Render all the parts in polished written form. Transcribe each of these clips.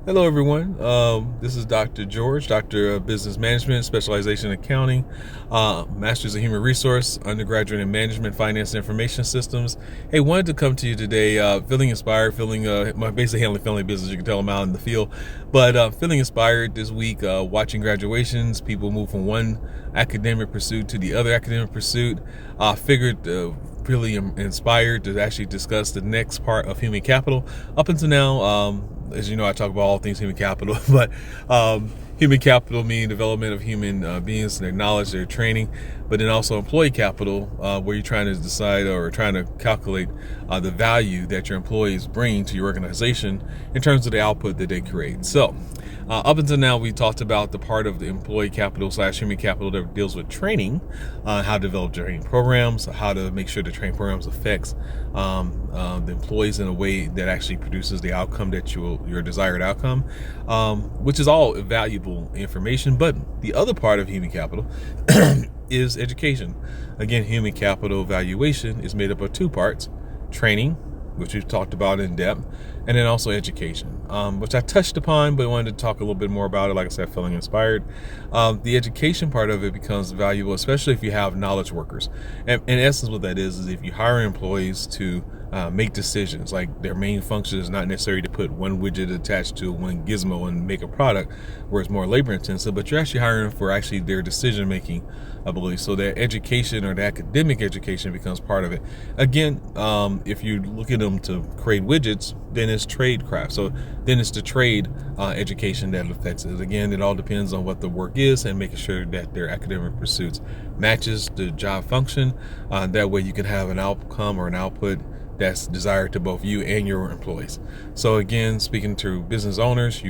Hello, everyone. This is Dr. George, Doctor of Business Management, Specialization in Accounting, Master's in Human Resource, Undergraduate in Management, Finance, and Information Systems. Hey, wanted to come to you today feeling inspired, my basically handling family business. You can tell I'm out in the field, but feeling inspired this week, watching graduations, people move from one academic pursuit to the other academic pursuit. Figured really inspired to actually discuss the next part of human capital. Up until now, as you know, I talk about all things human capital, but human capital meaning development of human beings, their knowledge, their training, but then also employee capital, where you're trying to decide or trying to calculate the value that your employees bring to your organization in terms of the output that they create. So up until now, we talked about the part of the employee capital / human capital that deals with training, how to develop training programs, how to make sure the training programs affects the employees in a way that actually produces the outcome that your desired outcome, which is all valuable information. But the other part of human capital is education. Again, human capital evaluation is made up of two parts: training, which we've talked about in depth, and then also education, which I touched upon, but I wanted to talk a little bit more about it. Like I said, feeling inspired. The education part of it becomes valuable, especially if you have knowledge workers. And in essence, what that is if you hire employees to make decisions, like their main function is not necessarily to put one widget attached to one gizmo and make a product, where it's more labor intensive, but you're actually hiring for actually their decision making ability. So their education or the academic education becomes part of it. Again, if you look at them to create widgets, then it's tradecraft. So then it's the trade education that affects it. Again, it all depends on what the work is and making sure that their academic pursuits matches the job function. That way you can have an outcome or an output that's desired to both you and your employees. So again, speaking to business owners,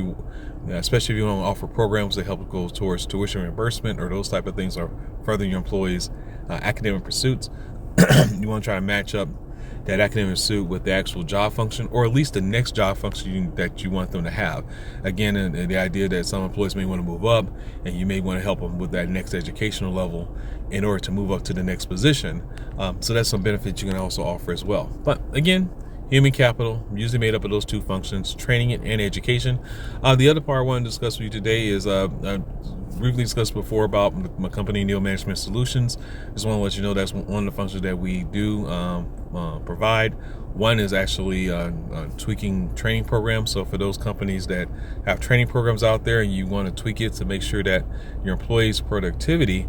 especially if you want to offer programs that help go towards tuition reimbursement or those type of things, or further your employees' academic pursuits, you want to try to match up that academic pursuit with the actual job function, or at least the next job function that you want them to have. Again, the idea that some employees may want to move up, and you may want to help them with that next educational level in order to move up to the next position. So that's some benefits you can also offer as well. But again, human capital usually made up of those two functions: training and education. The other part I want to discuss with you today is briefly discussed before about my company, N.M.S Management Solutions. Just want to let you know that's one of the functions that we do provide. One is actually tweaking training programs. So for those companies that have training programs out there and you want to tweak it to make sure that your employees' productivity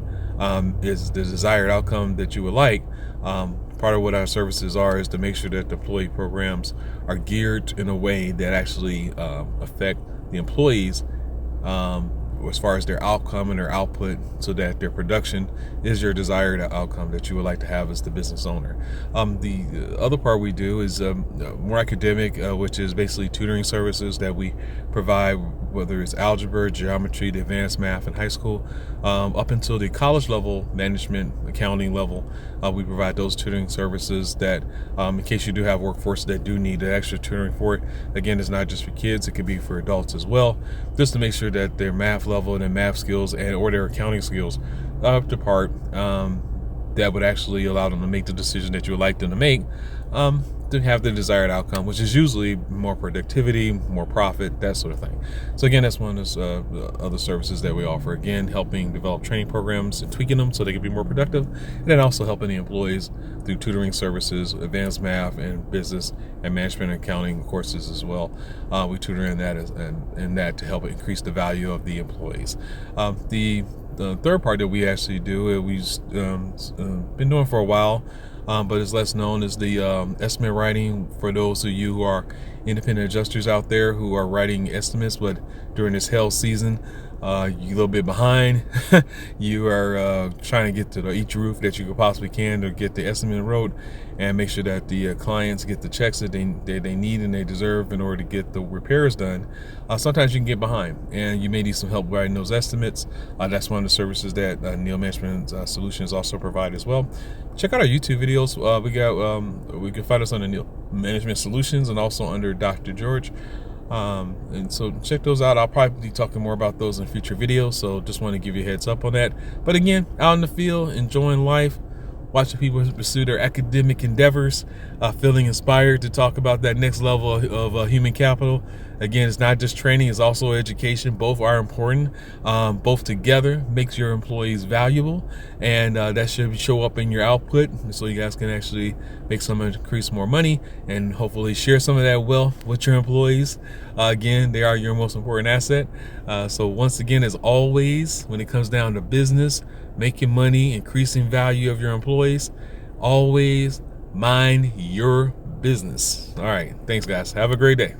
is the desired outcome that you would like, part of what our services are is to make sure that the employee programs are geared in a way that actually affect the employees as far as their outcome and their output, so that their production is your desired outcome that you would like to have as the business owner. The other part we do is more academic, which is basically tutoring services that we provide, whether it's algebra, geometry, the advanced math in high school, up until the college level, management, accounting level. We provide those tutoring services that, in case you do have workforce that do need the extra tutoring for it. Again, it's not just for kids, it could be for adults as well, just to make sure that their math level and their math skills or their accounting skills are up to part, that would actually allow them to make the decision that you would like them to make, to have the desired outcome, which is usually more productivity, more profit, that sort of thing. So again, that's one of those other services that we offer. Again, helping develop training programs and tweaking them so they can be more productive, and then also helping the employees through tutoring services, advanced math, and business and management and accounting courses as well. We tutor in that to help increase the value of the employees. The third part that we actually do, we've been doing for a while, but it's less known, is the estimate writing for those of you who are independent adjusters out there who are writing estimates, but during this hell season, you're a little bit behind. You are trying to get to each roof that you could possibly can to get the estimate wrote and make sure that the clients get the checks that they need and they deserve in order to get the repairs done. Sometimes you can get behind and you may need some help writing those estimates. That's one of the services that N.M.S Management Solutions also provide as well. Check out our YouTube videos. We can find us on the N.M.S Management Solutions and also under Dr. George. And so check those out. I'll probably be talking more about those in future videos, so just want to give you a heads up on that. But again, out in the field, enjoying life, watching people pursue their academic endeavors, feeling inspired to talk about that next level of human capital. Again, it's not just training, it's also education. Both are important. Both together makes your employees valuable, and that should show up in your output so you guys can actually make some increase more money and hopefully share some of that wealth with your employees. Again, they are your most important asset. So once again, as always, when it comes down to business, making money, increasing value of your employees, always mind your business. All right. Thanks, guys. Have a great day.